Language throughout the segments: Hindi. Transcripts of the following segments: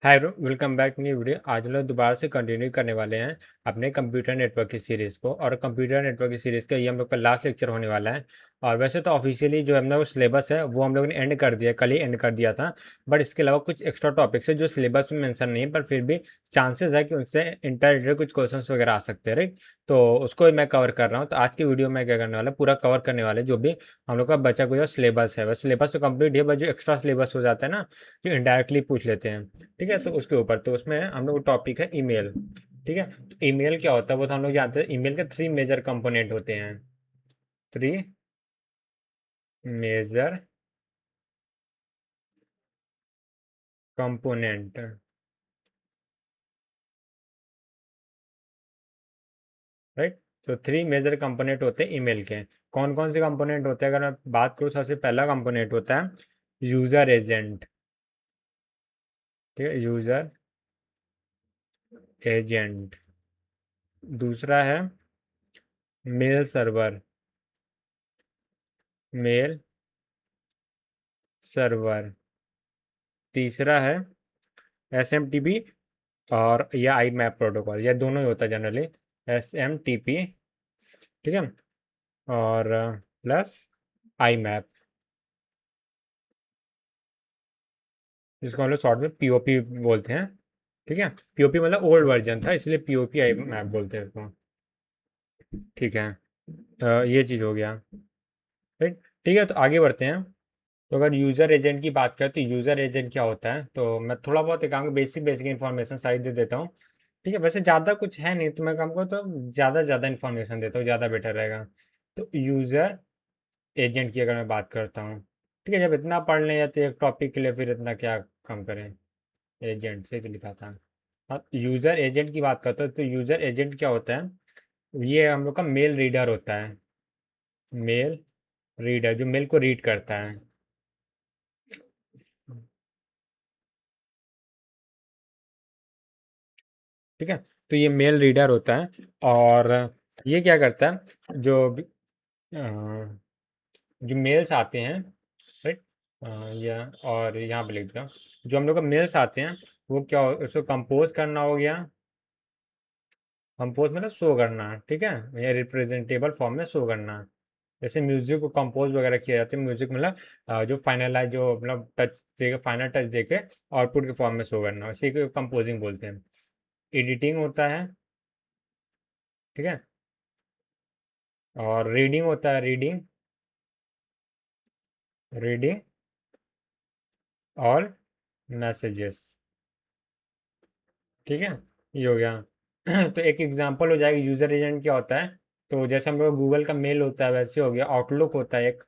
Hi welcome back new video. आज हम लोग दोबारा से कंटिन्यू करने वाले हैं अपने कंप्यूटर नेटवर्क की सीरीज़ को। और कंप्यूटर नेटवर्क की सीरीज़ का ये हम लोग का लास्ट लेक्चर होने वाला है। और वैसे तो ऑफिशियली जो हम लोग सिलेबस है वो हम लोग ने एंड कर दिया, कल ही एंड कर दिया था। बट इसके अलावा कुछ एक्स्ट्रा टॉपिक्स है जो सिलेबस में मेंशन नहीं है, पर फिर भी चांसेस है कि उनसे इंटर रिलेटेड कुछ क्वेश्चंस वगैरह आ सकते हैं, राइट। तो उसको मैं कवर कर रहा हूँ। तो आज की वीडियो में क्या करने वाला, पूरा कवर करने वाले जो भी हम लोग का बचा कुछ सिलेबस है। बस सिलेबस तो कंप्लीट है, बस जो एक्स्ट्रा सिलेबस हो जाता है ना, जो इनडायरेक्टली पूछ लेते हैं, ठीक है। तो उसके ऊपर तो उसमें हम लोग टॉपिक है ईमेल, ठीक है। तो ईमेल क्या होता है वो तो हम लोग जानते हैं। ईमेल के थ्री मेजर कंपोनेंट होते हैं, थ्री मेजर कंपोनेंट, राइट। तो थ्री मेजर कंपोनेंट होते हैं ईमेल के। कौन कौन से कंपोनेंट होते हैं, अगर मैं बात करूँ, सबसे पहला कंपोनेंट होता है यूजर एजेंट, ठीक है, यूजर एजेंट। दूसरा है मेल सर्वर, मेल सर्वर। तीसरा है एस और या आई मैप प्रोटोकॉल, या दोनों ही होता है जनरली, SMTP, ठीक है। और प्लस आई मैप, जिसको हम लोग शॉर्ट में POP बोलते हैं, ठीक है। POP मतलब ओल्ड वर्जन था, इसलिए POP आई मैप बोलते हैं इसको, ठीक है। ये चीज़ हो गया, राइट। ठीक है, तो आगे बढ़ते हैं। तो अगर यूज़र एजेंट की बात करें तो यूज़र एजेंट क्या होता है, तो मैं थोड़ा बहुत एक काम बेसिक बेसिक इन्फॉर्मेशन सारी दे देता हूँ, ठीक है। वैसे ज़्यादा कुछ है नहीं, तो मैं काम को तो ज़्यादा से ज़्यादा इन्फॉर्मेशन देता हूँ, ज़्यादा बेटर रहेगा। तो यूज़र एजेंट की अगर मैं बात करता हूँ, ठीक है, जब इतना पढ़ लें या तो एक टॉपिक के लिए फिर इतना क्या कम करें, एजेंट से तो लिखा था। हाँ, यूज़र एजेंट की बात करते हैं तो यूज़र एजेंट क्या होता है, ये हम लोग का मेल रीडर होता है, मेल रीडर जो मेल को रीड करता है, ठीक है। तो ये मेल रीडर होता है। और ये क्या करता है, अ, जो मेल्स आते हैं, राइट, या और यहाँ पे लिख दिया, जो हम लोग का मेल्स आते हैं वो क्या उसको कंपोज करना हो गया। कंपोज मतलब शो करना, ठीक है, या रिप्रेजेंटेबल फॉर्म में शो करना। जैसे म्यूजिक को कंपोज वगैरह किया जाता है, म्यूजिक मतलब जो फाइनलाइज, जो मतलब टच देके, फाइनल टच देके आउटपुट के फॉर्म में शो करना, इसी को कंपोजिंग बोलते हैं। एडिटिंग होता है, ठीक है। और रीडिंग होता है, रीडिंग, रीडिंग और मैसेजेस, ठीक है। ये हो गया। तो एक एग्जांपल हो जाएगा यूजर एजेंट क्या होता है। तो जैसे हम लोग गूगल का मेल होता है, वैसे हो गया आउटलुक होता है एक,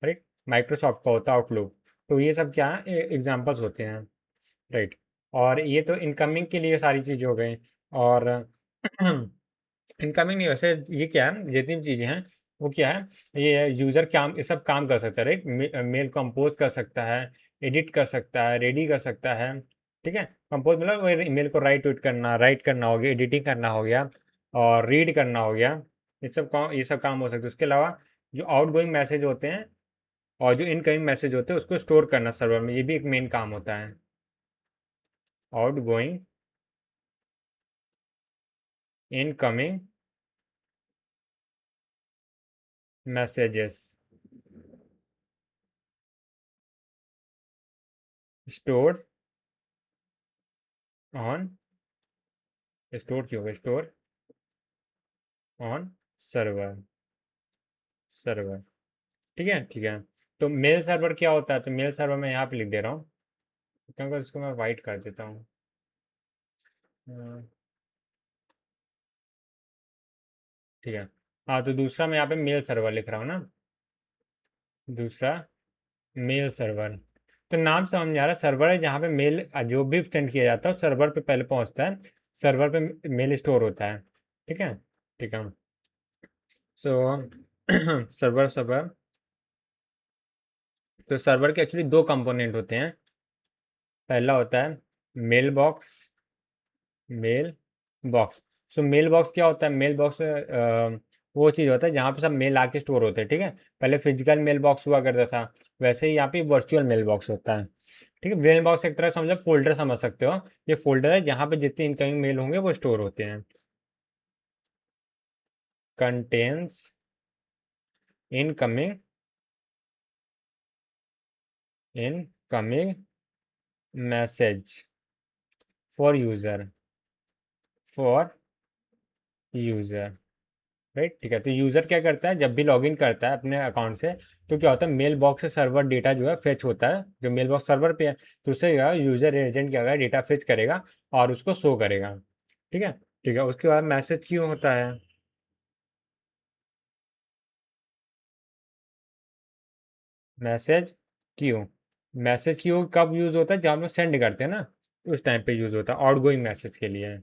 राइट। माइक्रोसॉफ्ट का होता है आउटलुक। तो ये सब क्या है, एग्जांपल्स होते हैं, राइट। और ये तो इनकमिंग के लिए सारी चीज़ें हो गई। और इनकमिंग नहीं, वैसे ये क्या है, जितनी भी चीज़ें हैं वो क्या है, ये यूज़र काम, ये सब काम कर सकता है, राइट। मेल कंपोज कर सकता है, एडिट कर सकता है, रेडी कर सकता है, ठीक है। कंपोज मतलब वो ईमेल को राइट करना हो गया, एडिटिंग करना हो गया, और रीड करना हो गया। ये सब काम हो सकते हैं। उसके अलावा जो आउट गोइंग मैसेज होते हैं और जो इनकमिंग मैसेज होते हैं उसको स्टोर करना सर्वर में, ये भी एक मेन काम होता है। Out going, incoming messages store on, store क्यों होगा, स्टोर ऑन सर्वर, सर्वर, ठीक है, ठीक है। तो मेल सर्वर क्या होता है, तो मेल सर्वर मैं यहाँ पे लिख दे रहा हूँ, क्योंकि इसको मैं वाइट कर देता हूँ। ठीक है। हाँ, तो दूसरा मैं यहाँ पे मेल सर्वर लिख रहा हूँ ना, दूसरा मेल सर्वर। तो नाम से समझ में आ रहा है, सर्वर है जहाँ पे मेल जो भी सेंड किया जाता है सर्वर पे पहले पहुँचता है, सर्वर पे मेल स्टोर होता है, ठीक है, ठीक है। सो सर्वर, सर्वर, तो सर्वर के एक्चुअली दो कंपोनेंट होते हैं। पहला होता है मेल बॉक्स, मेल बॉक्स। सो मेल बॉक्स क्या होता है, मेल बॉक्स वो चीज़ होता है जहाँ पे सब मेल आके स्टोर होते हैं, ठीक है। पहले फिजिकल मेल बॉक्स हुआ करता था, वैसे ही यहाँ पे वर्चुअल मेल बॉक्स होता है, ठीक है। मेल बॉक्स एक तरह समझो फोल्डर समझ सकते हो। ये फोल्डर है जहाँ पे जितने इनकमिंग मेल होंगे वो स्टोर होते हैं। Contains incoming incoming message for user. Right, ठीक है। तो यूज़र क्या करता है, जब भी लॉगिन करता है अपने अकाउंट से, तो क्या होता है, मेल बॉक्स से सर्वर डेटा जो है फेच होता है, जो मेल बॉक्स सर्वर पे है, तो उससे यूज़र एजेंट क्या करेगा, डेटा फेच करेगा और उसको शो करेगा, ठीक है। ठीक है, उसके बाद मैसेज क्यों होता है। मैसेज क्यों, मैसेज क्यों कब यूज़ होता है, जब हम लोग सेंड करते हैं ना, उस टाइम पे यूज़ होता है आउट गोइंग मैसेज के लिए,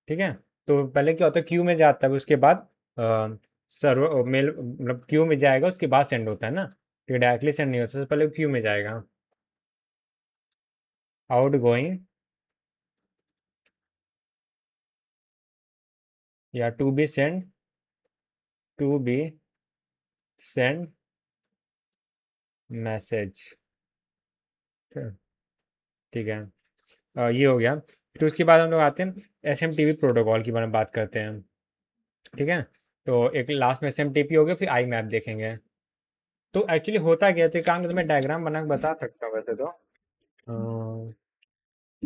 ठीक है। तो पहले क्या होता है, क्यू में जाता है, उसके बाद सर्वर मेल मतलब क्यू में जाएगा, उसके बाद सेंड होता है ना, तो डायरेक्टली सेंड नहीं होता, सबसे पहले क्यू में जाएगा। आउट गोइंग या टू बी सेंड मैसेज, ठीक है। ये हो गया। फिर उसके बाद हम लोग आते हैं S M T P protocol की बारे में बात करते हैं, ठीक है। तो एक लास्ट में एस एम टी पी हो गया, फिर आई मैप देखेंगे। तो एक्चुअली होता क्या है, तो एक काम करते हैं, मैं डायग्राम बना के बता सकता हूँ वैसे तो।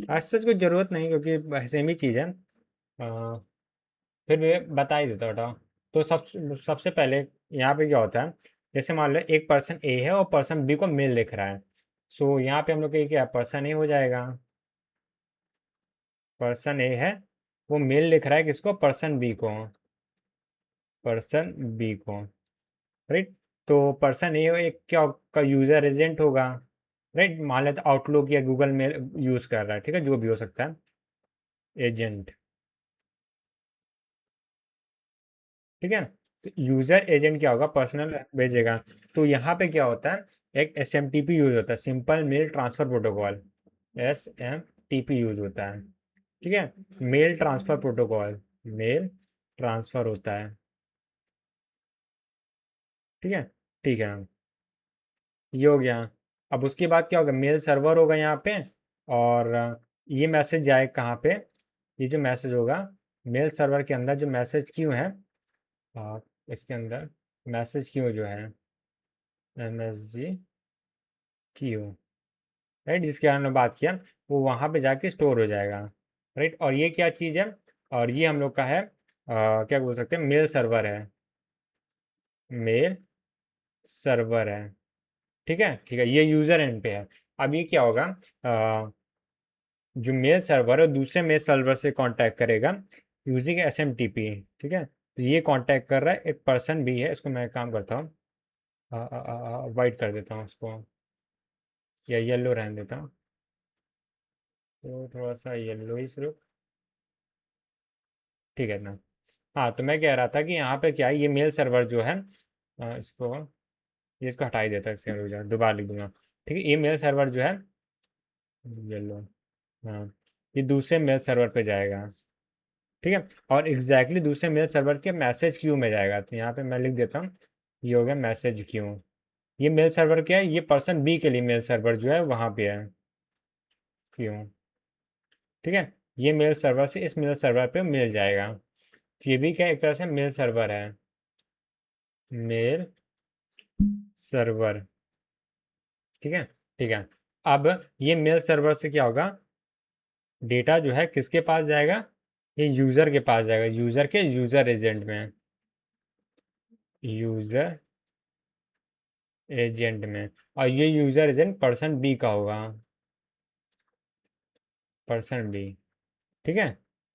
आज सच कुछ ज़रूरत नहीं, क्योंकि सेम ही चीज़ है। फिर भी बता ही देता हूँ। तो सबसे पहले यहाँ पे क्या होता है, जैसे मान लो एक पर्सन ए है और पर्सन बी को मेल लिख रहा है। सो यहाँ पे हम लोग क्या, पर्सन ए हो जाएगा, पर्सन ए है, वो मेल लिख रहा है किसको, पर्सन बी को, राइट। तो पर्सन ए एक क्या का यूज़र एजेंट होगा, राइट। मान लेते आउटलुक या गूगल मेल यूज़ कर रहा है, ठीक है, जो भी हो सकता है, एजेंट, ठीक है। तो यूजर एजेंट क्या होगा, पर्सनल भेजेगा। तो यहाँ पे क्या होता है, एक S M T P use होता है, simple mail transfer protocol, SMTP use होता है, ठीक है। Mail transfer protocol, mail transfer होता है, ठीक है। ठीक है, ये हो गया। अब उसके बाद क्या होगा, मेल सर्वर होगा यहाँ पे, और ये मैसेज जाए कहाँ पे, ये जो मैसेज होगा मेल सर्वर के अंदर, जो मैसेज क्यों है, इसके अंदर मैसेज क्यों जो है, MSG राइट, जिसके बारे में बात किया, वो वहाँ पे जाके स्टोर हो जाएगा, राइट। और ये क्या चीज़ है, और ये हम लोग का है, क्या बोल सकते हैं, मेल सर्वर है, मेल सर्वर है, ठीक है। ठीक है, ये यूज़र एंड पे है। अब ये क्या होगा, जो मेल सर्वर है दूसरे मेल सर्वर से कांटेक्ट करेगा यूजिंग SMTP, ठीक है। तो ये कांटेक्ट कर रहा है, एक पर्सन भी है, इसको मैं काम करता हूँ, वाइट कर देता हूँ उसको, या येलो रहने देता हूँ, तो थोड़ा सा येलो ही सिर्फ, ठीक है ना। हाँ, तो मैं कह रहा था कि यहाँ पे क्या है, ये मेल सर्वर जो है, इसको, ये इसको हटा ही देता है, इसके अंदर दोबारा लिख दूंगा, ठीक है। ये मेल सर्वर जो है, येलो, हाँ, ये दूसरे मेल सर्वर पे जाएगा, ठीक है। और एग्जैक्टली दूसरे मेल सर्वर के मैसेज क्यू में जाएगा, तो यहाँ पे मैं लिख देता हूँ, ये हो गया मैसेज क्यू। ये मेल सर्वर क्या है, ये पर्सन बी के लिए मेल सर्वर जो है वहाँ पे है, क्यू, ठीक है। ये मेल सर्वर से इस मेल सर्वर पे मिल जाएगा, तो ये भी क्या है, एक तरह से मेल सर्वर है, मेल सर्वर, ठीक है। ठीक है, अब ये मेल सर्वर से क्या होगा, डेटा जो है किसके पास जाएगा, ये यूज़र के पास जाएगा, यूज़र के यूज़र एजेंट में, यूज़र एजेंट में। और ये यूज़र एजेंट पर्सन बी का होगा, पर्सन बी, ठीक है।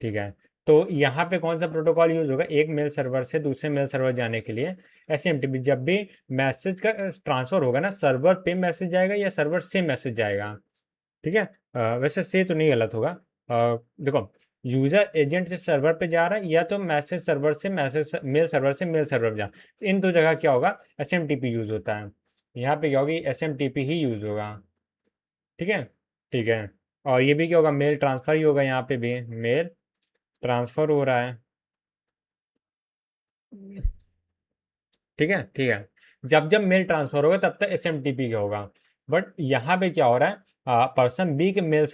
ठीक है, तो यहाँ पे कौन सा प्रोटोकॉल यूज होगा, एक मेल सर्वर से दूसरे मेल सर्वर जाने के लिए SMTP, जब भी मैसेज का ट्रांसफर होगा ना, सर्वर पे मैसेज जाएगा या सर्वर से मैसेज जाएगा, ठीक है। वैसे से तो नहीं गलत होगा, देखो, यूजर एजेंट से सर्वर पे जा रहा है, या तो मैसेज सर्वर से मैसेज, मेल सर्वर पे जा, तो इन दो जगह क्या होगा, SMTP यूज होता है। यहाँ पे क्या होगी, SMTP ही यूज होगा, ठीक है। ठीक है, और ये भी क्या होगा, मेल ट्रांसफर ही होगा, यहाँ पे भी मेल ट्रांसफर हो रहा है, ठीक है, ठीक है। जब जब मेल ट्रांसफर होगा तब तक एसएमटीपी का होगा। बट यहाँ पे क्या हो रहा है, पर्सन बी के मेल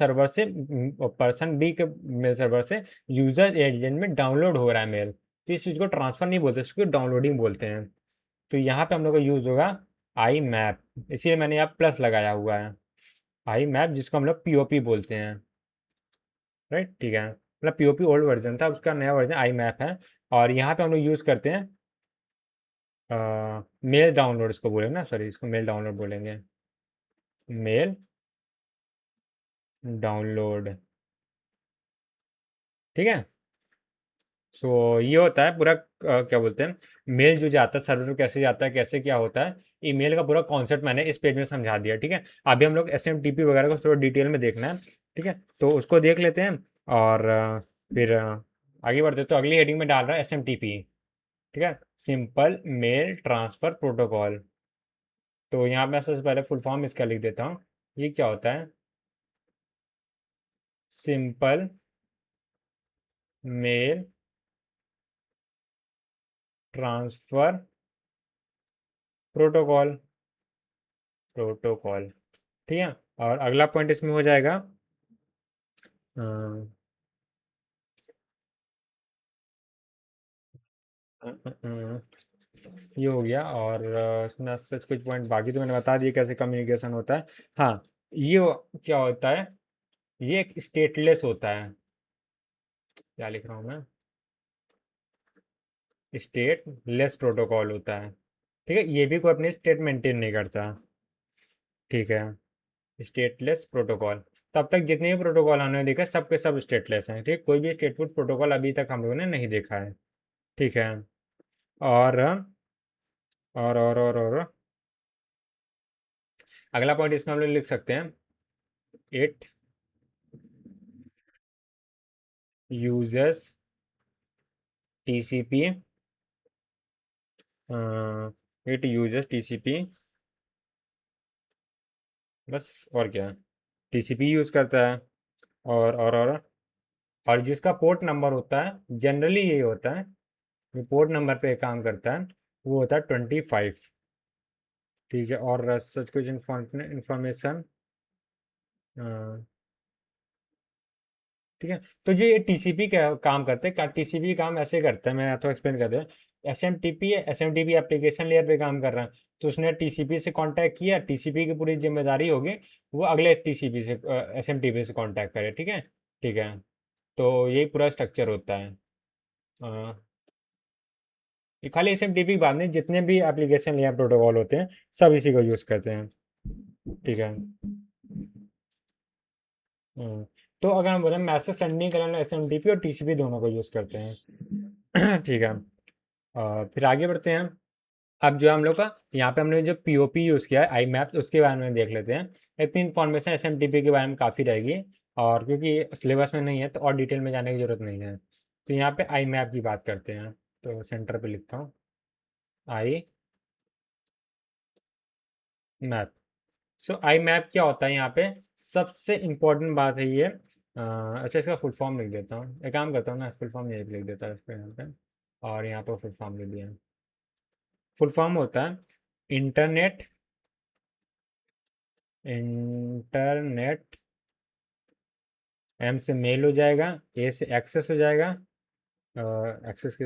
सर्वर से यूजर एजेंट में डाउनलोड हो रहा है मेल, तो इस चीज़ को ट्रांसफर नहीं बोलते, इसको डाउनलोडिंग बोलते हैं। तो यहाँ पे हम लोग का यूज़ होगा आई मैप, इसीलिए मैंने यहाँ प्लस लगाया हुआ है। आई मैप जिसको हम लोग पीओपी बोलते हैं, राइट, ठीक है। मतलब पीओपी ओल्ड वर्जन था, उसका नया वर्जन आई मैप है। और यहाँ पे हम लोग यूज़ करते हैं मेल डाउनलोड, इसको बोलेंगे ना, सॉरी, इसको मेल डाउनलोड बोलेंगे, मेल डाउनलोड, ठीक है। सो ये होता है पूरा क्या बोलते हैं, मेल जो जाता है सर्वर कैसे जाता है, कैसे क्या होता है, ईमेल का पूरा कॉन्सेप्ट मैंने इस पेज में समझा दिया, ठीक है। अभी हम लोग एसएमटीपी वगैरह को थोड़ा डिटेल में देखना है, ठीक है, तो उसको देख लेते हैं। और फिर आगे बढ़ते, तो अगली हेडिंग में डाल रहा है एसएमटीपी, ठीक है, सिंपल मेल ट्रांसफर प्रोटोकॉल। तो यहाँ पे मैं सबसे पहले फुल फॉर्म इसका लिख देता हूँ। ये क्या होता है, simple mail transfer protocol, protocol, ठीक है। और अगला पॉइंट इसमें हो जाएगा अ, अ, अ, अ, ये हो गया। और इसमें सच कुछ पॉइंट बाकी तो मैंने बता दिया कैसे कम्युनिकेशन होता है। हाँ, क्या होता है, ये एक स्टेटलेस होता है, क्या लिख रहा हूँ मैं, स्टेटलेस प्रोटोकॉल होता है, ठीक है। ये भी कोई अपनी स्टेट मेंटेन नहीं करता, ठीक है, स्टेटलेस प्रोटोकॉल। तब तक जितने भी प्रोटोकॉल हमने देखा सबके सब स्टेटलेस हैं, ठीक, कोई भी स्टेटफुल प्रोटोकॉल अभी तक हम लोगों ने नहीं देखा है, ठीक है। और और अगला पॉइंट इसमें हम लोग लिख सकते हैं, it uses TCP, it uses TCP, बस, और क्या, टीसीपी यूज करता है। और जिसका पोर्ट नंबर होता है, जनरली यही होता है, जो पोर्ट नंबर पे काम करता है वो होता है 25, ठीक है। और सच कुछ इंफॉर्मेशन, ठीक है। तो जो ये टीसीपी का काम करते हैं, टीसीपी काम ऐसे करता है, मैं तो एक्सप्लेन कर दूं। एसएमटीपी एप्लीकेशन लेयर पे काम कर रहा है, तो उसने टीसीपी से कांटेक्ट किया, टीसीपी की पूरी जिम्मेदारी होगी वो अगले टीसीपी से एसएमटीपी से कांटेक्ट करे, ठीक है, ठीक है। तो यही पूरा स्ट्रक्चर होता है। अ, ये खाली एसएमटीपी की बात नहीं, जितने भी एप्लीकेशन लेयर प्रोटोकॉल होते हैं सब इसी को यूज़ करते हैं, ठीक है। हम्म, तो अगर हम बोले मैसेज सेंडिंग के लिए एसएमटीपी और टीसीपी दोनों को यूज़ करते हैं ठीक है। फिर आगे बढ़ते हैं। अब जो हम लोग का यहाँ पे हमने जो पीओपी यूज़ किया है आई मैप, उसके बारे में देख लेते हैं। इतनी इन्फॉर्मेशन एसएमटीपी के बारे में काफ़ी रहेगी, और क्योंकि सिलेबस में नहीं है तो और डिटेल में जाने की ज़रूरत नहीं है। तो यहाँ पे आई मैप की बात करते हैं, तो सेंटर पे लिखता हूँ आई मैप। सो आई मैप क्या होता है यहाँ पे, सबसे इम्पोर्टेंट बात है ये, अच्छा, इसका फुल फॉर्म लिख देता हूँ, एक काम करता हूँ ना, फुल फॉर्म यही लिख देता है इसको यहाँ पे, और यहाँ पर फुल फॉर्म लिख दिया। फुल फॉर्म होता है इंटरनेट, इंटरनेट, एम से मेल हो जाएगा, ए से एक्सेस हो जाएगा, एक्सेस के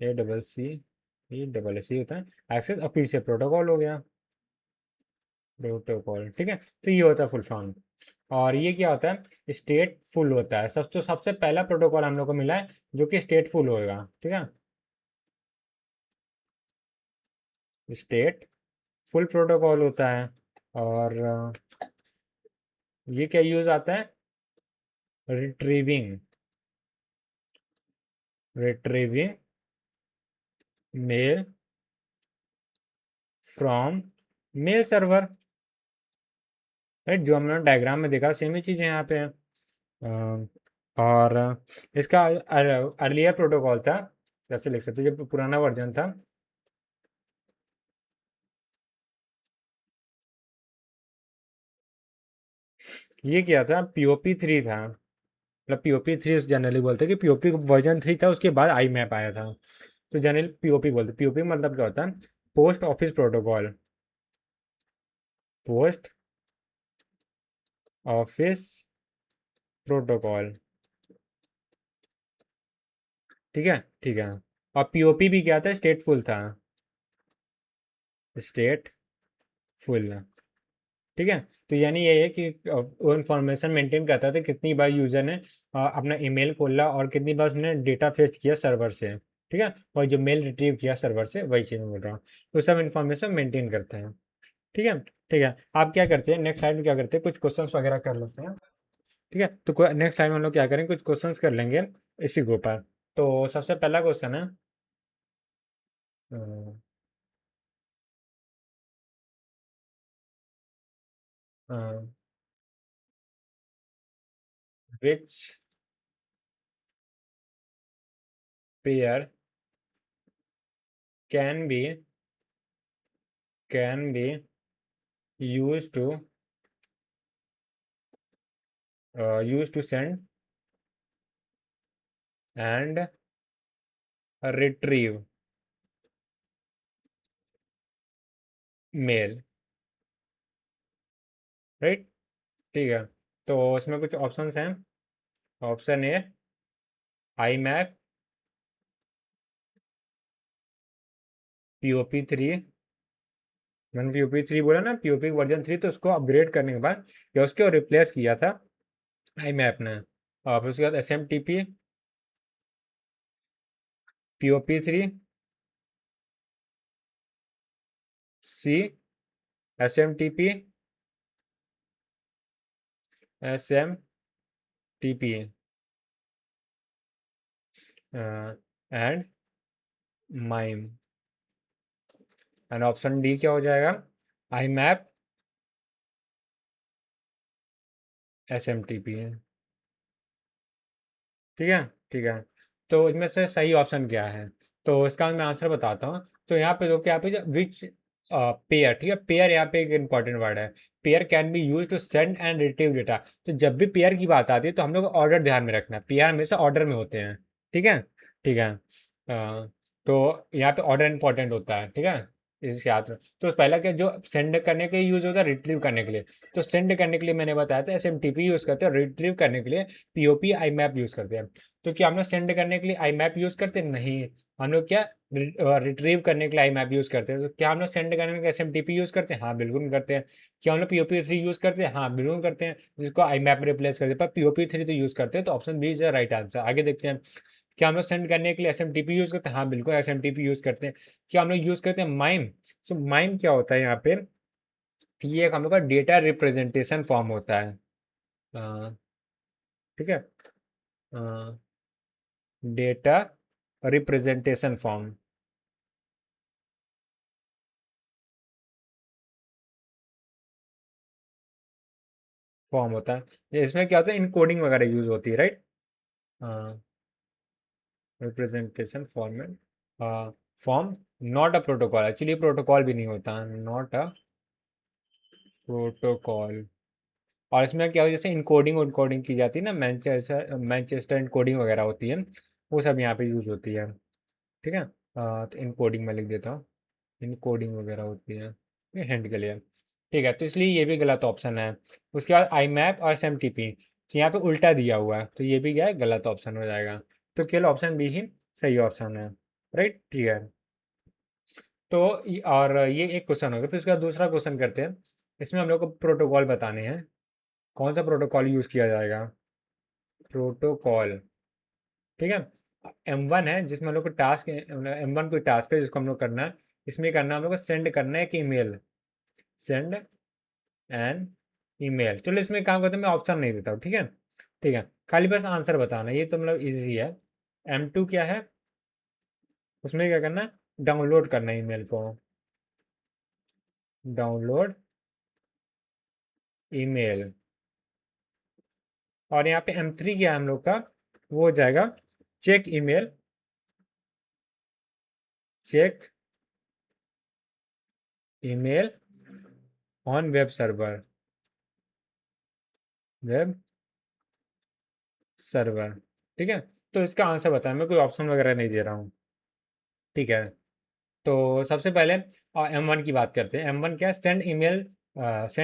A double C, A double S होता है एक्सेस, और पी से प्रोटोकॉल हो गया, प्रोटोकॉल, ठीक है। तो ये होता है फुल फॉर्म। और ये क्या होता है, स्टेट फुल होता है, सबसे पहला प्रोटोकॉल हम लोग को मिला है जो कि स्टेट फुल होएगा, ठीक है, स्टेट फुल प्रोटोकॉल होता है। और ये क्या यूज आता है, retrieving, retrieving mail from mail server, right, जो हमने डायग्राम में देखा सेम ही चीज़ यहाँ पे है। और इसका अर्लियर प्रोटोकॉल था, जैसे लिख सकते जब पुराना वर्जन था, ये क्या था, पीओपी 3 था, मतलब पीओपी 3 जनरली बोलते हैं कि पीओपी वर्जन 3 था, उसके बाद आई मैप आया था, तो जनरली पीओपी बोलते, पीओपी मतलब क्या होता है, post office protocol, post office protocol. ठीक है, ठीक है। और पीओपी भी क्या था, स्टेटफुल था, स्टेट फुल। ठीक है, तो यानी ये है कि वो इन्फॉर्मेशन मेंटेन करता था कितनी बार यूज़र ने अपना ईमेल खोला और कितनी बार उसने डेटा फेच किया सर्वर से। ठीक है, और जो मेल रिट्रीव किया सर्वर से, वही चीज़ मैं बोल रहा हूँ। तो सब इन्फॉर्मेशन मेंटेन करते हैं। ठीक है, ठीक है। आप क्या करते हैं नेक्स्ट स्लाइड में, क्या करते हैं, कुछ क्वेश्चंस वगैरह कर लेते हैं। ठीक है, तो नेक्स्ट टाइम हम लोग क्या करेंगे, कुछ क्वेश्चंस कर लेंगे इसी के ऊपर। तो सबसे पहला क्वेश्चन है, which pair can be use to use to send and retrieve mail, right. ठीक है, तो इसमें कुछ ऑप्शंस हैं। Option A, IMAP, POP3। मैंने POP3 बोला ना, POP वर्जन 3, तो उसको अपग्रेड करने के बाद या उसको रिप्लेस किया था आई मैप ने। और फिर उसके बाद SMTP, POP3, C, SMTP, SMTP and mime. And option D क्या हो जाएगा, आई मैप, SMTP। ठीक है, ठीक है। तो इनमें से सही ऑप्शन क्या है, तो इसका मैं आंसर बताता हूँ। तो यहाँ पे देखो, यहाँ पे जो विच पेयर, ठीक है, पेयर यहाँ पे एक इंपॉर्टेंट वर्ड है। Pair can be use to send and retrieve data. तो जब भी पेयर की बात आती है तो हम लोग ऑर्डर ध्यान में रखना है, पेयर हमेशा ऑर्डर में होते हैं। ठीक है, ठीक है। तो यहाँ पे ऑर्डर इंपॉर्टेंट होता है, ठीक है, इसे याद रख। तो पहला क्या, जो सेंड करने के लिए यूज होता है, रिट्रीव करने के लिए। तो सेंड करने के लिए मैंने बताया था SMTP यूज करते हैं, रिट्रीव करने के लिए POP आई मैप यूज करते हैं। तो क्या हम लोग सेंड करने के लिए आई मैप यूज करते हैं, नहीं। हम लोग क्या रिट्रीव करने के लिए आई मैप यूज करते हैं। तो क्या हम लोग सेंड करने के लिए SMTP यूज करते हैं, हाँ बिल्कुल करते हैं। क्या हम लोग POP3 यूज करते हैं, हाँ बिल्कुल करते हैं, जिसको आई मैप में रिप्लेस करते हैं, पर POP3 तो यूज करते हैं। तो option B is the right answer. आगे देखते हैं, क्या हम लोग सेंड करने के लिए SMTP यूज करते हैं, हाँ बिल्कुल SMTP यूज करते हैं। क्या हम लोग यूज करते हैं माइम। सो माइम क्या होता है यहाँ पे, ये एक हम लोग का डेटा रिप्रेजेंटेशन फॉर्म होता है। अ, ठीक है, डेटा रिप्रेजेंटेशन फॉर्म फॉर्म होता है। इसमें क्या होता है, इनकोडिंग वगैरह यूज होती है, right. Representation format form, not a protocol. Actually protocol भी नहीं होता, नॉट अ प्रोटोकॉल। और इसमें क्या हो, जैसे इनकोडिंग उनकोडिंग की जाती है ना, मैनचेस्टर मैनचेस्टर इनकोडिंग वगैरह होती है, वो सब यहाँ पे यूज होती है। ठीक है, तो इनकोडिंग में लिख देता हूँ, इनकोडिंग वगैरह होती है, ये हिंट के लिए। ठीक है, तो इसलिए ये भी गलत ऑप्शन है। उसके बाद आई मैप और SMTP, तो यहाँ पे उल्टा दिया हुआ है, तो ये भी क्या है, गलत ऑप्शन हो जाएगा। तो केवल ऑप्शन बी ही सही ऑप्शन है, राइट। ठीक है, तो और ये एक क्वेश्चन हो गया। फिर उसका दूसरा क्वेश्चन करते हैं। इसमें हम लोग को प्रोटोकॉल बताने हैं, कौन सा प्रोटोकॉल यूज किया जाएगा, प्रोटोकॉल। ठीक है, M1 है जिसमें हम लोग को टास्क, M1 कोई टास्क है जिसको हम लोग करना है। इसमें करना है हम लोग को, सेंड करना है एक ईमेल, सेंड एन ईमेल। चलो इसमें काम करते हैं, मैं ऑप्शन नहीं देता हूँ, ठीक है, ठीक है, खाली बस आंसर बताना, ये तो मतलब इजी है। M2 क्या है, उसमें क्या करना है, डाउनलोड करना है ईमेल को, डाउनलोड ईमेल। और यहाँ पे M3 क्या है हम लोग का, वो हो जाएगा check email, check email on web server, web server. ठीक है, तो इसका आंसर बताएं, मैं कोई ऑप्शन वगैरह नहीं दे रहा हूँ। ठीक है, तो सबसे पहले M1 की बात करते हैं। M1 क्या है? Send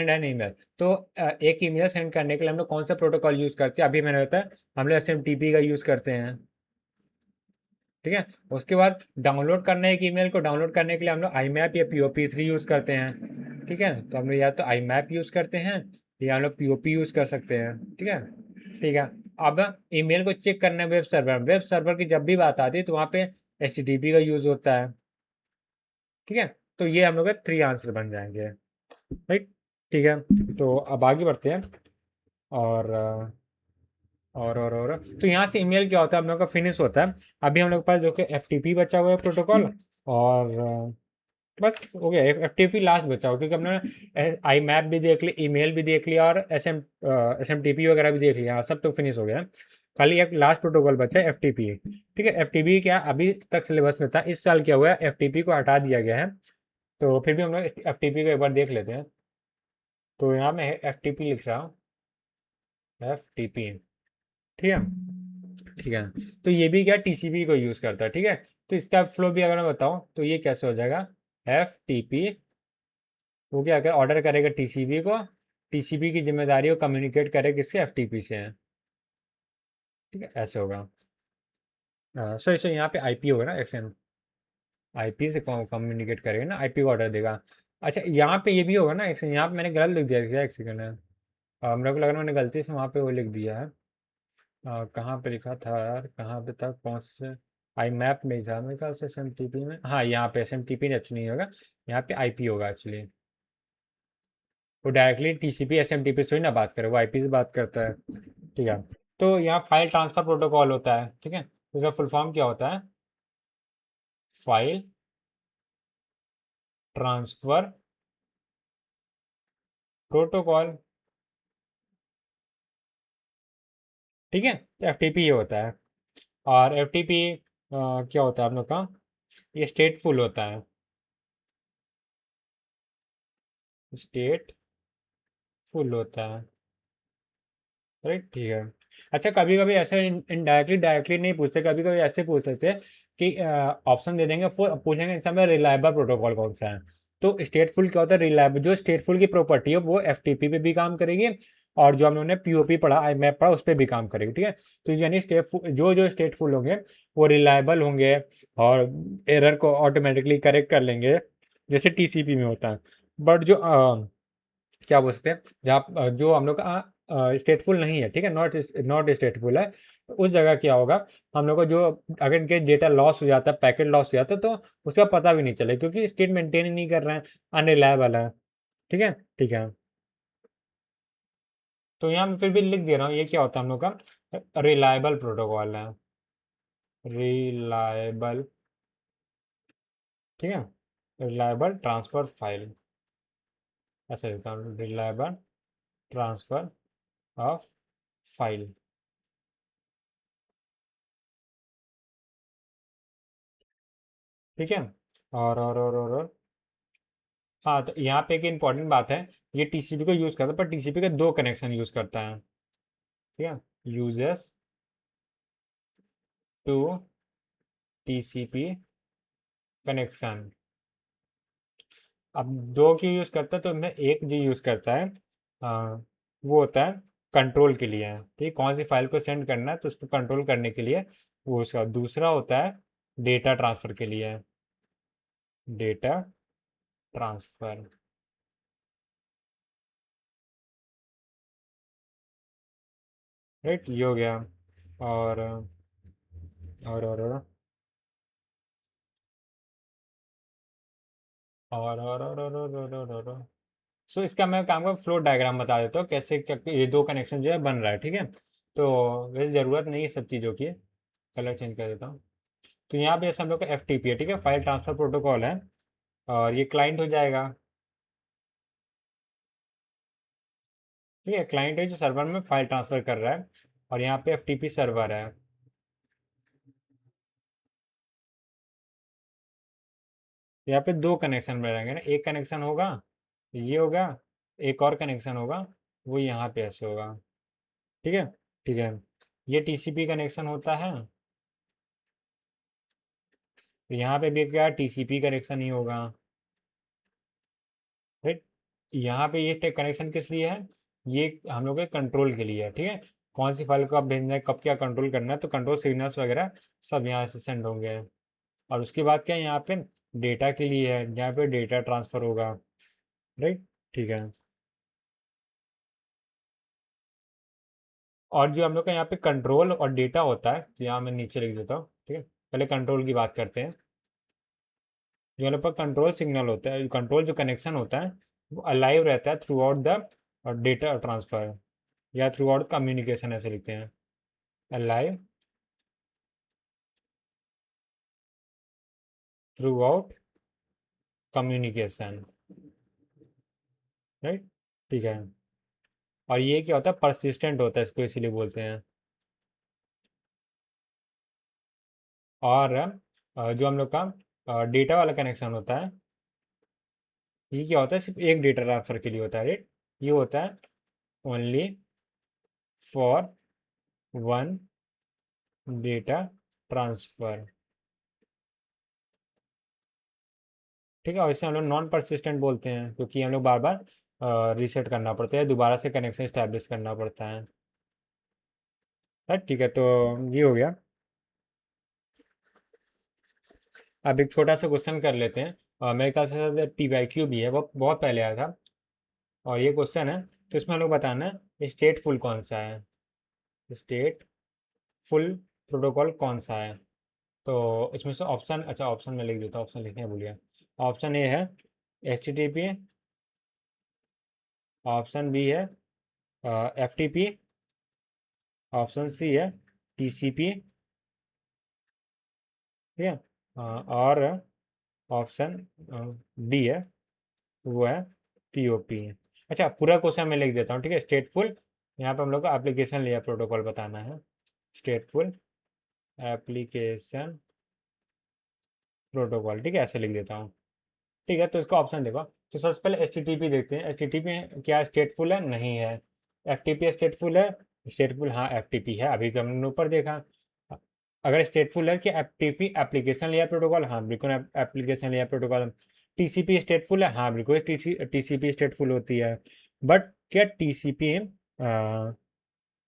an email. तो एक ईमेल सेंड करने के लिए हम लोग कौन सा प्रोटोकॉल यूज़ करते हैं? अभी मैंने बताया हम लोग SMTP का यूज़ करते हैं। ठीक है, उसके बाद डाउनलोड करना है एक ईमेल को, डाउनलोड करने के लिए हम लोग IMAP या POP3 यूज़ करते हैं। ठीक है, तो हम लोग या तो IMAP यूज़ करते हैं या हम लोग POP यूज़ कर सकते हैं। ठीक है, ठीक है। अब ईमेल को चेक करना है वेब सर्वर की जब भी बात आती है तो वहाँ पे HTTP का यूज़ होता है। ठीक है, तो ये हम लोग के 3 आंसर बन जाएंगे। राइट, ठीक है। तो अब आगे बढ़ते हैं। और और तो यहाँ से ईमेल क्या होता है हम लोग का फिनिश होता है। अभी हम लोग के पास जो कि FTP बचा हुआ है प्रोटोकॉल, और बस हो गया। FTP लास्ट बचा हुआ, क्योंकि हमने IMAP भी देख ली, ईमेल भी देख लिया, और SMTP वगैरह भी देख लिया। हाँ, सब तो फिनिश हो गया। खाली एक लास्ट प्रोटोकॉल बचा है, FTP। ठीक है, FTP क्या अभी तक सिलेबस में था, इस साल क्या हुआ है FTP को हटा दिया गया है। तो फिर भी हम लोग FTP को एक बार देख लेते हैं। तो यहाँ मैं FTP लिख रहा हूँ, FTP। ठीक है, ठीक है। तो ये भी क्या TCP को यूज़ करता है। ठीक है, तो इसका फ्लो भी अगर मैं बताऊँ तो ये कैसे हो जाएगा, FTP वो क्या क्या ऑर्डर करेगा TCP को, TCP की जिम्मेदारी वो कम्युनिकेट करे किससे, FTP से है। ठीक है, ऐसे होगा। सॉरी सॉरी, यहाँ पे IP होगा ना, XN IP से कम्युनिकेट करेगा ना, IP को ऑर्डर देगा। अच्छा, यहाँ पे ये भी होगा ना XN, यहाँ पे मैंने गलत लिख दिया क्या, एक सेकंड है। मेरे को लगा मैंने गलती से वहाँ पे वो लिख दिया है। कहाँ पे लिखा था यार, कहाँ पे था, कौन से IMAP नहीं था मेरे ख्याल से, SMTP में। हाँ, यहाँ पे SMTP एक्चुअली नहीं होगा, यहाँ पे IP होगा एक्चुअली। वो डायरेक्टली TCP SMTP से ही ना बात करे, वो IP से बात करता है। ठीक है, तो यहाँ फाइल ट्रांसफर प्रोटोकॉल होता है। ठीक है, तो इसका फुल फॉर्म क्या होता है, फाइल ट्रांसफर प्रोटोकॉल। ठीक है, तो FTP ये होता है। और FTP क्या होता है आप लोग का, ये स्टेटफुल होता है, स्टेटफुल होता है। राइट, ठीक है। अच्छा, कभी कभी ऐसे इनडायरेक्टली डायरेक्टली नहीं पूछते, कभी कभी ऐसे पूछ लेते हैं कि ऑप्शन दे देंगे, पूछेंगे इस समय रिलायबल प्रोटोकॉल कौन सा है। तो स्टेटफुल क्या होता है, रिलायबल जो स्टेटफुल की प्रॉपर्टी है वो FTP पे भी काम करेगी, और जो हम लोगों ने POP पढ़ा, IMAP पढ़ा, उस पर भी काम करेगी। ठीक है, तो यानी स्टेटफुल जो जो स्टेटफुल होंगे वो रिलायबल होंगे, और एरर को ऑटोमेटिकली करेक्ट कर लेंगे, जैसे TCP में होता है। बट जो क्या बोल सकते हैं, जहाँ जो हम लोग का स्टेटफुल नहीं है, ठीक है, नॉट नॉट स्टेटफुल है, तो उस जगह क्या होगा, हम लोग को जो अगर इनके डेटा लॉस हो जाता है, पैकेट लॉस हो जाता है, तो उसका पता भी नहीं चले, क्योंकि स्टेट मेंटेन ही नहीं कर रहे हैं, अनरिलायबल है। ठीक है, ठीक है। तो यहाँ मैं फिर भी लिख दे रहा हूँ, ये क्या होता है हम लोग का, रिलायबल प्रोटोकॉल है, रिलायबल। ठीक है, रिलायबल ट्रांसफर फाइल, ऐसा लिखता हूँ, रिलायबल ट्रांसफर ऑफ फाइल। ठीक है, और हाँ, तो यहाँ पे एक इंपॉर्टेंट बात है, ये TCP को यूज़ करता है, पर TCP के 2 कनेक्शन यूज़ करता है। ठीक है, यूजेस टू TCP कनेक्शन। अब 2 क्यों यूज़ करता है, तो मैं एक जो यूज़ करता है, वो होता है कंट्रोल के लिए। ठीक, कौन सी फाइल को सेंड करना है तो उसको कंट्रोल करने के लिए वो उसका। दूसरा होता है डेटा ट्रांसफ़र के लिए, डेटा ट्रांसफ़र। राइट, ये हो गया। और और और सो इसका मैं काम का फ्लो डायग्राम बता देता हूँ, कैसे क्या ये 2 कनेक्शन जो है बन रहा है। ठीक है, तो वैसे ज़रूरत नहीं है सब चीज़ों की, कलर चेंज कर देता हूँ। तो यहाँ पे जैसे हम लोग का FTP है, ठीक है, फाइल ट्रांसफर प्रोटोकॉल है, और ये क्लाइंट हो जाएगा। ठीक है, क्लाइंट है जो सर्वर में फाइल ट्रांसफर कर रहा है, और यहाँ पे FTP सर्वर है। यहाँ पे 2 कनेक्शन में रहेंगे ना, एक कनेक्शन होगा, ये होगा, एक और कनेक्शन होगा, वो यहाँ पे ऐसे होगा। ठीक है, ठीक है। ये TCP कनेक्शन होता है, तो यहाँ पे भी क्या टीसीपी कनेक्शन ही होगा, राइट। यहाँ पे ये कनेक्शन किस लिए है, ये हम लोग के कंट्रोल के लिए है, ठीक है। कौन सी फाइल को आप भेजना है, कब क्या कंट्रोल करना है, तो कंट्रोल सिग्नल्स वगैरह सब यहाँ से सेंड होंगे। और उसके बाद क्या है, यहाँ पे डेटा के लिए है, जहाँ पे डेटा ट्रांसफर होगा, राइट। ठीक है। और जो हम लोग का यहाँ पे कंट्रोल और डेटा होता है, तो यहाँ मैं नीचे लिख देता हूँ, ठीक है। पहले कंट्रोल की बात करते हैं। जो हमारे पास कंट्रोल सिग्नल होता है, कंट्रोल जो कनेक्शन होता है, वो अलाइव रहता है through out the data transfer, या थ्रू आउट कम्युनिकेशन, ऐसे लिखते हैं, alive through out communication, right. ठीक है। और ये क्या होता है, परसिस्टेंट होता है, इसको इसीलिए बोलते हैं। और जो हम लोग का डेटा वाला कनेक्शन होता है, ये क्या होता है, सिर्फ एक डेटा ट्रांसफर के लिए होता है, राइट। ये होता है only for one data transfer, ठीक है। और इसे हम लोग नॉन परसिस्टेंट बोलते हैं, क्योंकि हम लोग बार बार रीसेट करना पड़ता है, दोबारा से कनेक्शन स्टैब्लिश करना पड़ता है, राइट। ठीक है, तो ये हो गया। अब एक छोटा सा क्वेश्चन कर लेते हैं, मेरे ख्याल से PYQ भी है, वो बहुत पहले आया था, और ये क्वेश्चन है, तो इसमें हम लोग बताना है स्टेट फुल कौन सा है, स्टेट फुल प्रोटोकॉल कौन सा है। तो इसमें से ऑप्शन, अच्छा ऑप्शन में लिख देता हूँ, ऑप्शन लिखने भूल गया। ऑप्शन ए है HTTP, ऑप्शन बी है FTP, ऑप्शन सी है TCP, ठीक है। और ऑप्शन डी है, वो है POP। अच्छा, पूरा क्वेश्चन मैं लिख देता हूँ, ठीक है। स्टेटफुल, यहाँ पे हम लोग को एप्लीकेशन लेयर प्रोटोकॉल बताना है, स्टेटफुल एप्लीकेशन प्रोटोकॉल, ठीक है, ऐसे लिख देता हूँ। ठीक है, तो इसका ऑप्शन देखो, तो सबसे पहले HTTP देखते हैं, HTTP क्या स्टेटफुल है, नहीं है। FTP स्टेटफुल है, स्टेटफुल, हाँ FTP है, अभी तो हमने ऊपर देखा। अगर स्टेटफुल है कि FTP एप्लीकेशन लेयर प्रोटोकॉल, हाँ बिल्कुल एप्लीकेशन लेयर प्रोटोकॉल। TCP स्टेटफुल है, हाँ बिल्कुल TCP स्टेटफुल होती है। बट क्या TCP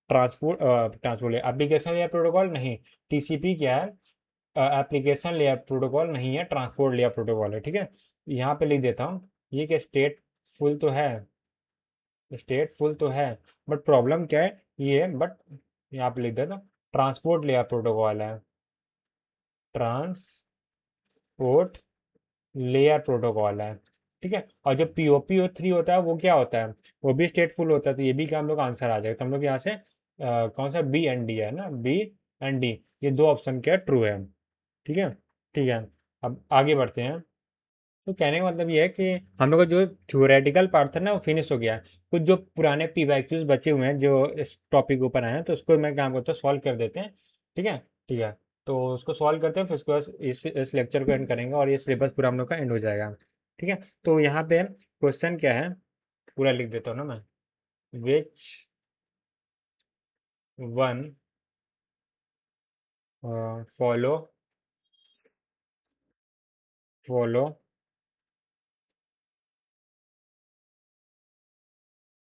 transport transport application layer protocol नहीं, TCP क्या है, एप्लीकेशन लेयर प्रोटोकॉल नहीं है, ट्रांसपोर्ट लेयर प्रोटोकॉल है, ठीक है। यहाँ पे लिख देता हूँ, ये क्या स्टेट फुल तो है, स्टेट फुल तो है, बट प्रॉब्लम क्या है, ये है, बट यहाँ पे लिख देता हूँ ट्रांसपोर्ट लेयर प्रोटोकॉल है, ट्रांसपोर्ट लेयर प्रोटोकॉल है, ठीक है। और जो POP3 होता है, वो क्या होता है, वो भी स्टेटफुल होता है, तो ये भी क्या हम लोग आंसर आ जाएगा, तो हम लोग यहाँ से कौन सा B एंड D है ना, B एंड D, ये दो ऑप्शन क्या ट्रू है, ठीक है। ठीक है, अब आगे बढ़ते हैं। तो कहने का मतलब ये है कि हम लोग का जो थ्योरेटिकल पार्ट था ना, वो फिनिश हो गया है। कुछ जो पुराने PYQs बचे हुए हैं जो इस टॉपिक के ऊपर आए हैं, तो उसको मैं काम करता हूँ, सॉल्व कर देते हैं, ठीक है। ठीक है, तो उसको सॉल्व करते हैं, फिर उसके बाद इस लेक्चर को एंड करेंगे, और ये सिलेबस पूरा हम लोग का एंड हो जाएगा, ठीक है। तो यहाँ पे क्वेश्चन क्या है, पूरा लिख देता हूँ ना मैं, which one follow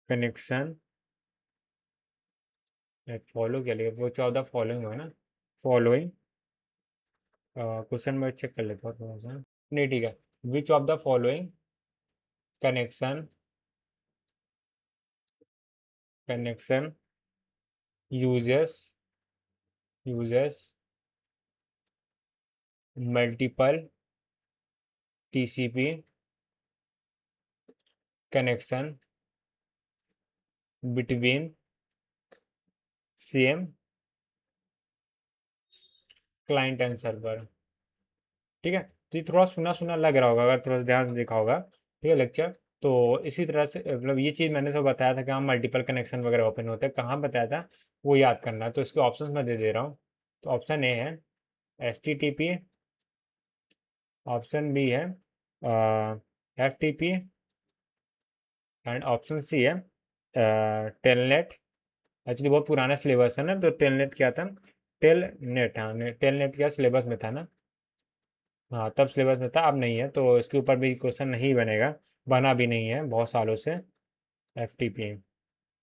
connection, follow क्या लिखा, वो 14 फॉलोइंग है ना, फॉलोइंग, क्वेश्चन में चेक कर लेता हूँ थोड़ा सा, नहीं ठीक है, which of the following connection connection uses uses multiple TCP connection between same client and server, ठीक है। तो ये थोड़ा सुना सुना लग रहा होगा, अगर थोड़ा सा ध्यान से देखा होगा, ठीक है, लेक्चर। तो इसी तरह से मतलब ये चीज़ मैंने सब बताया था कि हाँ मल्टीपल कनेक्शन वगैरह ओपन होते हैं, कहाँ बताया था, वो याद करना है। तो इसके ऑप्शन मैं दे दे रहा हूँ। तो ऑप्शन ए है HTTP, ऑप्शन बी है FTP, एंड ऑप्शन सी है टेलनेट। एक्चुअली बहुत पुराना सिलेबस है ना, तो टेलनेट क्या था, टेलनेट, हाँ टेलनेट क्या सिलेबस में था ना, हाँ तब सिलेबस में था, अब नहीं है, तो इसके ऊपर भी क्वेश्चन नहीं बनेगा, बना भी नहीं है बहुत सालों से। एफ टी पी,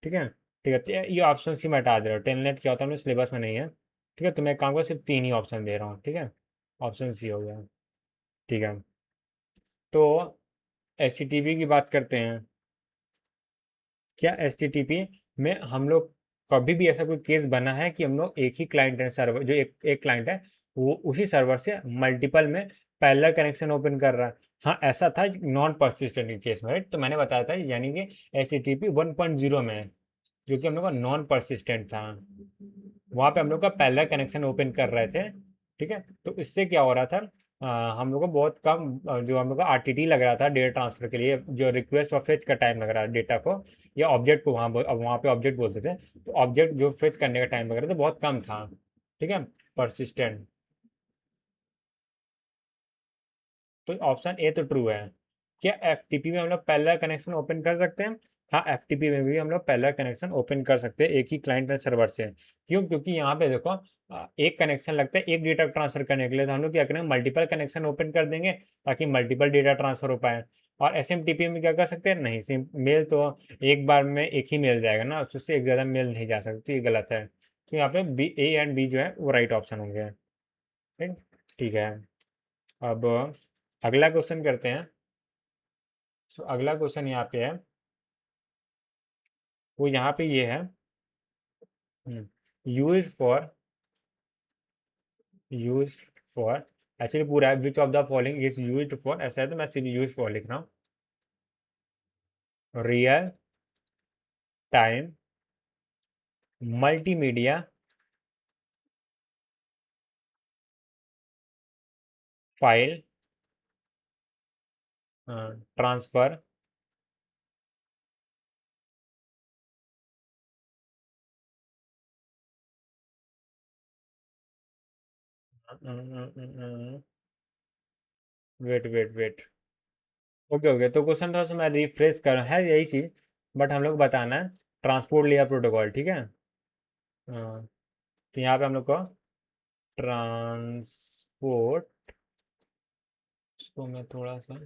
ठीक है ठीक है। तो ये ऑप्शन सी मैं हटा दे रहा हूँ, टेन नेट क्या होता है मेरे सिलेबस में नहीं है, ठीक है। तो मैं काम को सिर्फ तीन ही ऑप्शन दे रहा हूँ, ठीक है। ऑप्शन सी हो गया, ठीक है। तो एच टी टी पी की बात करते हैं। क्या एच टी टी पी में हम लोग कभी भी ऐसा कोई केस बना है कि हम लोग एक ही क्लाइंट है, सर्वर जो एक क्लाइंट है, वो उसी सर्वर से मल्टीपल में पैरेलल कनेक्शन ओपन कर रहा है? हाँ ऐसा था नॉन परसिस्टेंट के केस में, राइट। तो मैंने बताया था यानी कि एच टी टी पी 1.0 में, जो कि हम लोग का नॉन परसिस्टेंट था, वहाँ पे हम लोग का पहला कनेक्शन ओपन कर रहे थे, ठीक है। तो इससे क्या हो रहा था, हम लोग को बहुत कम जो हम लोग का आरटीटी लग रहा था डेटा ट्रांसफर के लिए, जो रिक्वेस्ट और फेच का टाइम लग रहा है डेटा को, या ऑब्जेक्ट को, वहाँ पे ऑब्जेक्ट बोलते थे, तो ऑब्जेक्ट जो फेच करने का टाइम लग रहा था बहुत कम था, ठीक है, परसिस्टेंट। तो ऑप्शन ए तो ट्रू है। क्या एफटीपी में हम लोग पैरेलल कनेक्शन ओपन कर सकते हैं? हाँ एफटीपी में भी हम लोग पैरेलल कनेक्शन ओपन कर सकते हैं एक ही क्लाइंट सर्वर से। क्यों? क्योंकि यहाँ पे देखो, एक कनेक्शन लगता है एक डेटा ट्रांसफर करने के लिए, तो हम लोग क्या करेंगे, मल्टीपल कनेक्शन ओपन कर देंगे ताकि मल्टीपल डेटा ट्रांसफर हो पाए। और एस एम टी पी में क्या कर सकते हैं, नहीं सिम मेल तो एक बार में एक ही मेल जाएगा ना, उससे एक ज़्यादा मेल नहीं जा सकती, ये गलत है। तो यहाँ पे बी, ए एंड बी जो है वो राइट ऑप्शन होंगे, ठीक। ठीक है। अब अगला क्वेश्चन करते हैं। तो अगला क्वेश्चन यहाँ पे है, वो यहाँ पे ये है, use for, use for, actually पूरा है, which of the following is use for, ऐसा है तो मैं सिर्फ यूज फॉर लिख रहा हूँ। Real time multimedia file transfer wait wait wait, okay okay. तो क्वेश्चन थोड़ा सा मैं रिफ्रेश कर, है यही चीज़, बट हम लोग को बताना है ट्रांसपोर्ट लेयर प्रोटोकॉल, ठीक है। तो यहाँ पे हम लोग को ट्रांसपोर्ट, इसको मैं थोड़ा सा,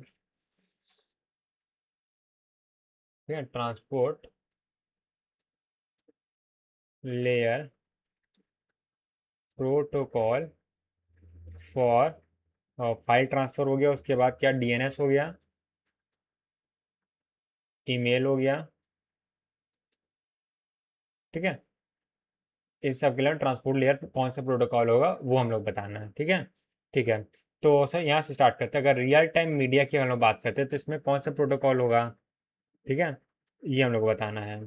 ठीक है, transport layer protocol for, file transfer हो गया, उसके बाद क्या डीएनएस हो गया, ईमेल हो गया, ठीक है। इस सब के लिए ट्रांसपोर्ट लेयर कौन सा प्रोटोकॉल होगा वो हम लोग बताना है, ठीक है। ठीक है। तो सर यहाँ से स्टार्ट करते हैं, अगर रियल टाइम मीडिया की हम लोग बात करते हैं तो इसमें कौन सा प्रोटोकॉल होगा, ठीक है, ये हम लोग को बताना है।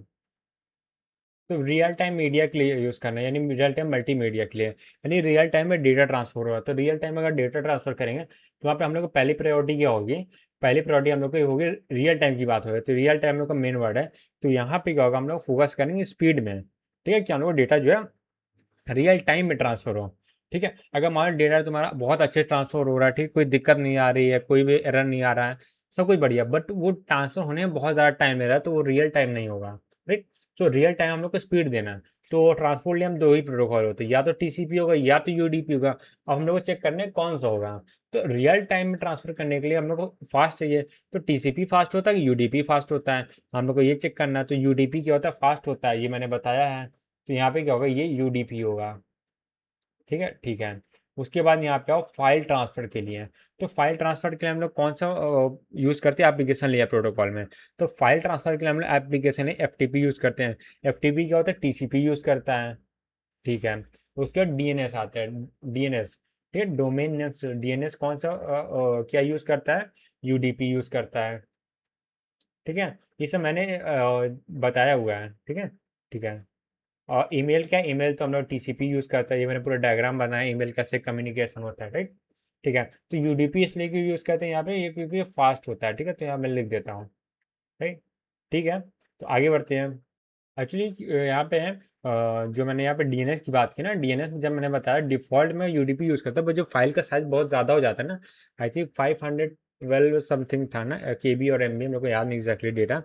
तो रियल टाइम मीडिया के लिए यूज़ करना है, यानी रियल टाइम मल्टीमीडिया के लिए, यानी रियल टाइम में डेटा ट्रांसफर हो रहा है। तो रियल टाइम में अगर डेटा ट्रांसफर करेंगे तो वहाँ पे हम लोग को पहली प्रायोरिटी क्या होगी, पहली प्रायोरिटी हम लोग को होगी, रियल टाइम की बात हो रही है तो रियल टाइम हम लोग का मेन वर्ड है। तो यहाँ पे क्या होगा, हम लोग फोकस करेंगे स्पीड में, ठीक है, कि हम लोग डेटा जो है रियल टाइम में ट्रांसफर हो, ठीक है। अगर मान लो डेटा तुम्हारा बहुत अच्छे ट्रांसफर हो रहा है, ठीक, कोई दिक्कत नहीं आ रही है, कोई भी एरर नहीं आ रहा है, सब कुछ बढ़िया, बट वो ट्रांसफर होने में बहुत ज़्यादा टाइम ले रहा है, तो वो रियल टाइम नहीं होगा, राइट। तो रियल टाइम हम लोग को स्पीड देना है। तो ट्रांसपोर्ट लिए हम दो ही प्रोटोकॉल होते हैं, या तो टीसीपी होगा या तो यूडीपी होगा। अब हम लोग को चेक करना है कौन सा होगा। तो रियल टाइम में ट्रांसफर करने के लिए हम लोग को फास्ट चाहिए, तो टीसीपी फास्ट होता है कि यूडीपी फास्ट होता है, हम लोग को ये चेक करना है। तो यूडीपी क्या होता है, फास्ट होता है, ये मैंने बताया है। तो यहाँ पे क्या होगा, ये यूडीपी होगा, ठीक है ठीक है। उसके बाद यहाँ पे आओ फाइल ट्रांसफर के लिए। तो फाइल ट्रांसफर के लिए हम लोग कौन सा यूज़ करते हैं एप्लीकेशन लेयर प्रोटोकॉल में? तो फाइल ट्रांसफर के लिए हम लोग एप्लीकेशन एफ यूज़ करते हैं। एफ क्या होता है, टीसीपी यूज़ करता है, ठीक है। उसके बाद डीएनएस आता है, डीएनएस, ठीक है, डोमेन नेम्स। डीएनएस कौन सा क्या यूज़ करता है, यूडीपी यूज़ करता है, ठीक है। ये सब मैंने बताया हुआ है, ठीक है ठीक है। और ईमेल क्या, ईमेल तो हम लोग टीसीपी यूज़ करता है, ये मैंने पूरा डायग्राम बनाया ईमेल कैसे कम्युनिकेशन होता है, राइट। ठीक है। तो यूडीपी इसलिए क्यों यूज़ करते हैं यहाँ पे, ये क्योंकि फास्ट होता है, ठीक है। तो यहाँ मैं लिख देता हूँ, राइट, ठीक है। तो आगे बढ़ते हैं। एक्चुअली यहाँ पे है, जो मैंने यहाँ पे डीएनएस की बात की ना, डीएनएस जब मैंने बताया डिफ़ॉल्ट में यूडीपी यूज़ करता है, बट जो फाइल का साइज़ बहुत ज़्यादा हो जाता है ना, आई थिंक 512 समथिंग था ना, केबी और एमबी, मेरे को याद नहीं एग्जैक्टली डेटा।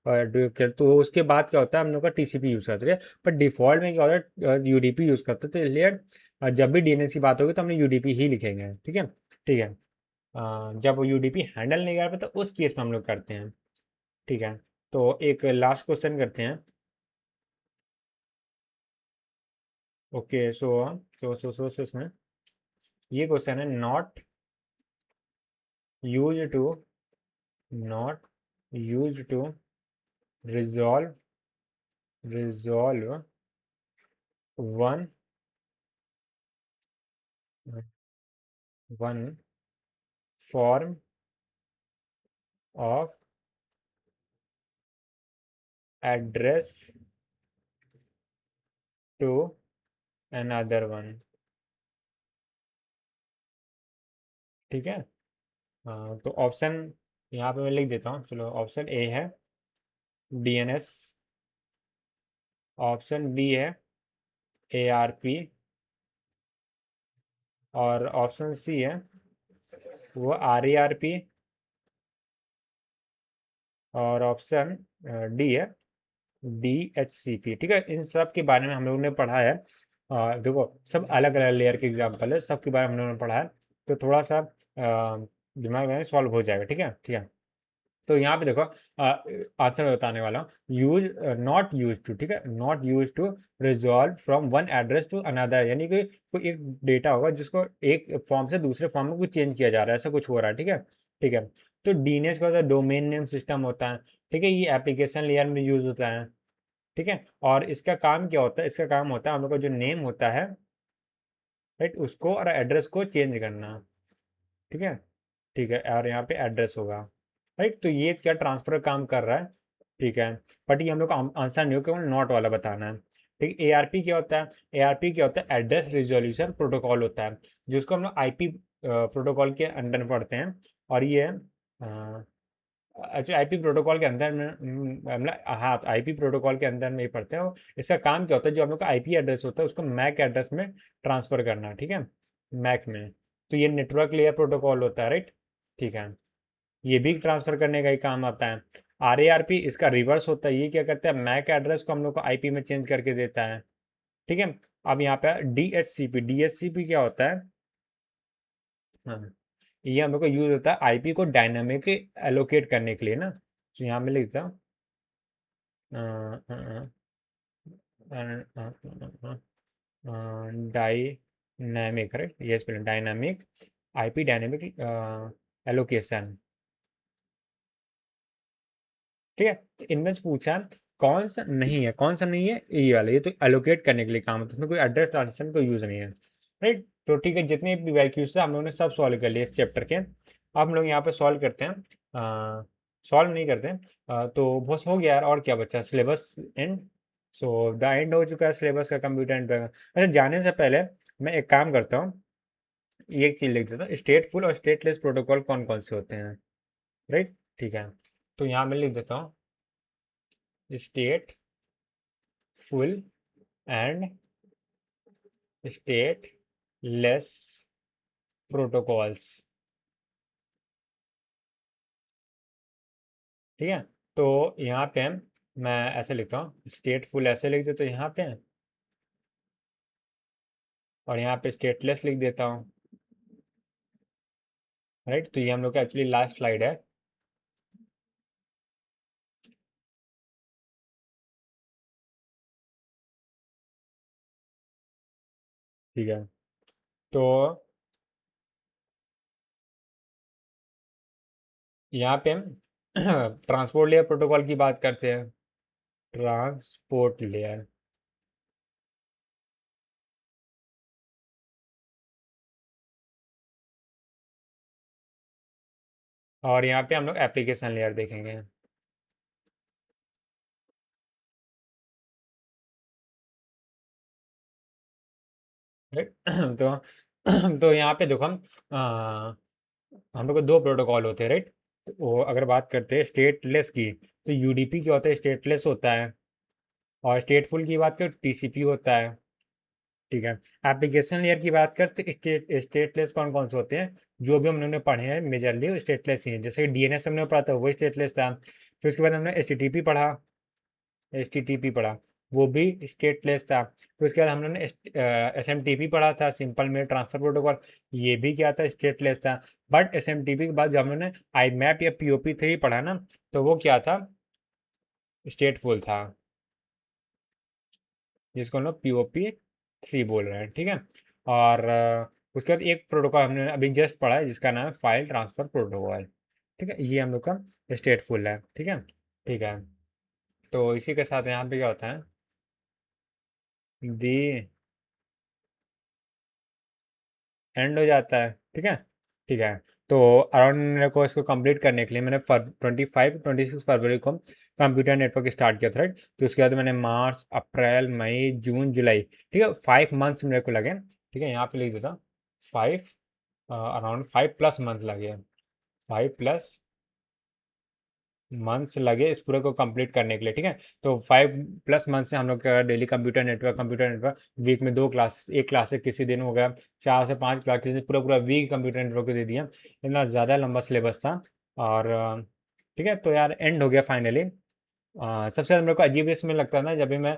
तो उसके बाद क्या होता है, हम लोग का टीसीपी यूज़ करते हैं, पर डिफ़ॉल्ट में क्या होता है, यूडीपी यूज़ करते हैं। तो इसलिए जब भी डीएनएस की बात होगी तो हमने यूडीपी ही लिखेंगे, ठीक है ठीक है। जब वो यूडीपी हैंडल नहीं कर पाता उस केस में हम लोग करते हैं। ठीक है, तो एक लास्ट क्वेश्चन करते हैं। ओके, सो इसमें ये क्वेश्चन है, use to not use to resolve resolve one one form of address to another one. ठीक है, तो ऑप्शन यहाँ पे मैं लिख देता हूँ। चलो, ऑप्शन ए है डीएनएस, ऑप्शन बी है एआरपी, और ऑप्शन सी है वो आरईआरपी, और ऑप्शन डी है डीएचसीपी। ठीक है, इन सब के बारे में हम लोगों ने पढ़ा है। देखो, सब अलग अलग लेयर के एग्जाम्पल है, सबके बारे में हम लोगों ने पढ़ा है, तो थोड़ा सा दिमाग में सॉल्व हो जाएगा। ठीक है, ठीक है। तो यहाँ पे देखो, आंसर बताने वाला हूँ। यूज नॉट यूज टू, ठीक है, not use to resolve from one address to another, यानी कि कोई एक डेटा होगा जिसको एक फॉर्म से दूसरे फॉर्म में कुछ चेंज किया जा रहा है, ऐसा कुछ हो रहा है। ठीक है, ठीक है। तो डीएनएस का होता है डोमेन नेम सिस्टम होता है। ठीक है, ये एप्लीकेशन लेयर में यूज होता है। ठीक है, और इसका काम क्या होता है? इसका काम होता है हम लोग का जो नेम होता है, राइट, उसको और एड्रेस को चेंज करना। ठीक है, ठीक है, और यहाँ पे एड्रेस होगा, राइट। तो ये क्या ट्रांसफर काम कर रहा है। ठीक है, बट ये हम लोग का आंसर नहीं हो, केवल नॉट वाला बताना है। ठीक, एआरपी क्या होता है? एआरपी क्या होता है? एड्रेस रिजोल्यूशन प्रोटोकॉल होता है, जिसको हम लोग आईपी प्रोटोकॉल के अंडर में पढ़ते हैं। और ये अच्छा, आईपी प्रोटोकॉल के अंदर में मतलब, हाँ, तो आईपी प्रोटोकॉल के अंदर में ही पढ़ते हैं। इसका काम क्या होता है? जो हम लोग का आईपी एड्रेस होता है उसको मैक एड्रेस में ट्रांसफर करना। ठीक है, मैक में। तो ये नेटवर्क लेयर प्रोटोकॉल होता है, राइट। ठीक है, ये भी ट्रांसफर करने का ही काम आता है। आरएआरपी इसका रिवर्स होता है, ये क्या करता है? मैक एड्रेस को हम लोग को आईपी में चेंज करके देता है। ठीक है, अब यहाँ पे डीएचसीपी, डीएचसीपी क्या होता है? हाँ, ये हम लोग को यूज होता है आईपी को डायनामिक एलोकेट करने के लिए ना। तो यहाँ में लिखता हूँ डायनामिक, राइट, ये spelling dynamic, IP dynamic allocation. ठीक है, तो इनमें से पूछा कौन सा नहीं है, कौन सा नहीं है? ये वाला, ये तो एलोकेट करने के लिए काम होता है, इसमें कोई एड्रेस ट्रांजिशन को यूज नहीं है, राइट। तो ठीक है, जितने भी वैल्यूज थे हम लोगों ने सब सॉल्व कर लिए इस चैप्टर के। अब हम लोग यहाँ पे सॉल्व करते हैं, सॉल्व नहीं करते हैं। तो बस हो गया यार, और क्या बचा? Syllabus and. So the end हो चुका है सिलेबस का, कंप्यूटर एंड। अच्छा, जाने से पहले मैं एक काम करता हूँ, एक चीज लिख देता हूँ, स्टेटफुल और स्टेटलेस प्रोटोकॉल कौन कौन से होते हैं, राइट। ठीक है, तो यहाँ मैं लिख देता हूँ state full and stateless protocols. ठीक है, तो यहाँ पे मैं ऐसे लिखता हूँ, स्टेटफुल ऐसे लिख देता हूँ यहाँ पे, और यहाँ पे स्टेटलेस लिख देता हूँ, राइट। तो ये हम लोग का एक्चुअली लास्ट स्लाइड है। ठीक है, तो यहाँ पे हम ट्रांसपोर्ट लेयर प्रोटोकॉल की बात करते हैं। ट्रांसपोर्ट लेयर, और यहाँ पे हम लोग एप्लीकेशन लेयर देखेंगे। राइट तो तो यहाँ पे देखो, हम लोग को दो प्रोटोकॉल होते हैं, राइट। तो वो अगर बात करते हैं स्टेटलेस की, तो यूडीपी क्या होता है? स्टेटलेस होता है। और स्टेटफुल की बात करें, टीसीपी होता है। ठीक है, एप्लीकेशन लेयर की बात करते स्टेटलेस कौन कौन से होते हैं? जो भी हम लोगों ने पढ़े हैं मेजरली स्टेटलेस ही है। जैसे डीएनएस हमने पढ़ा था, वो स्टेटलेस था। फिर उसके बाद हमने एचटीटीपी पढ़ा, एचटीटीपी पढ़ा। वो भी स्टेटलेस था। फिर उसके बाद हम लोगों ने SMTP पढ़ा था, सिंपल मेल ट्रांसफर प्रोटोकॉल, ये भी क्या था, स्टेटलेस था। बट SMTP के बाद जब हम लोगों ने IMAP या POP3 पढ़ा ना, तो वो क्या था, स्टेटफुल था, जिसको हम लोग POP3 बोल रहे हैं, ठीक है। और उसके बाद एक प्रोटोकॉल हमने अभी जस्ट पढ़ा है जिसका नाम है फाइल ट्रांसफर प्रोटोकॉल, ठीक है, ये हम लोग का स्टेटफुल है, ठीक है। ठीक है, तो इसी के साथ यहाँ पे क्या होता है, दी एंड हो जाता है, ठीक है। ठीक है, तो अराउंड मेरे को इसको कंप्लीट करने के लिए मैंने 26 फरवरी को कंप्यूटर नेटवर्क स्टार्ट किया था, राइट। तो उसके बाद मैंने मार्च, अप्रैल, मई, जून, जुलाई, ठीक है, 5 मंथ्स मेरे को लगे, ठीक है, यहाँ पे लिख देता, 5, अराउंड 5+ मंथ लगे, 5+ मंथ्स लगे इस पूरे को कंप्लीट करने के लिए, ठीक है। तो 5+ मंथ से हम लोग का डेली कंप्यूटर नेटवर्क वीक में 2 क्लास, एक क्लास से किसी दिन हो गया, 4 से 5 क्लास किसी दिन, पूरा पूरा वीक कंप्यूटर नेटवर्क को दे दिया, इतना ज़्यादा लंबा सिलेबस था। और ठीक है, तो यार एंड हो गया फाइनली। सबसे ज़्यादा मेरे को अजीब इसमें लगता है ना, जब भी मैं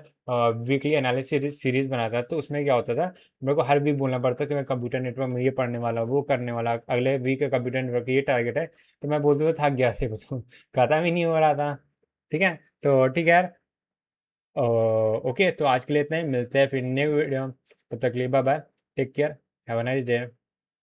वीकली एनालिसिस सीरीज बनाता था, तो उसमें क्या होता था, मेरे को हर वीक बोलना पड़ता कि मैं कंप्यूटर नेटवर्क में ये पढ़ने वाला, वो करने वाला, अगले वीक का कंप्यूटर नेटवर्क ये टारगेट है। तो मैं बोलते हुए थक गया थे, तो खत्म ही नहीं हो रहा था, ठीक है। तो ठीक है यार, ओके, तो आज के लिए इतना ही, मिलते हैं फिर न्यू वीडियो, तब तक के लिए bye bye, take care, have a nice day.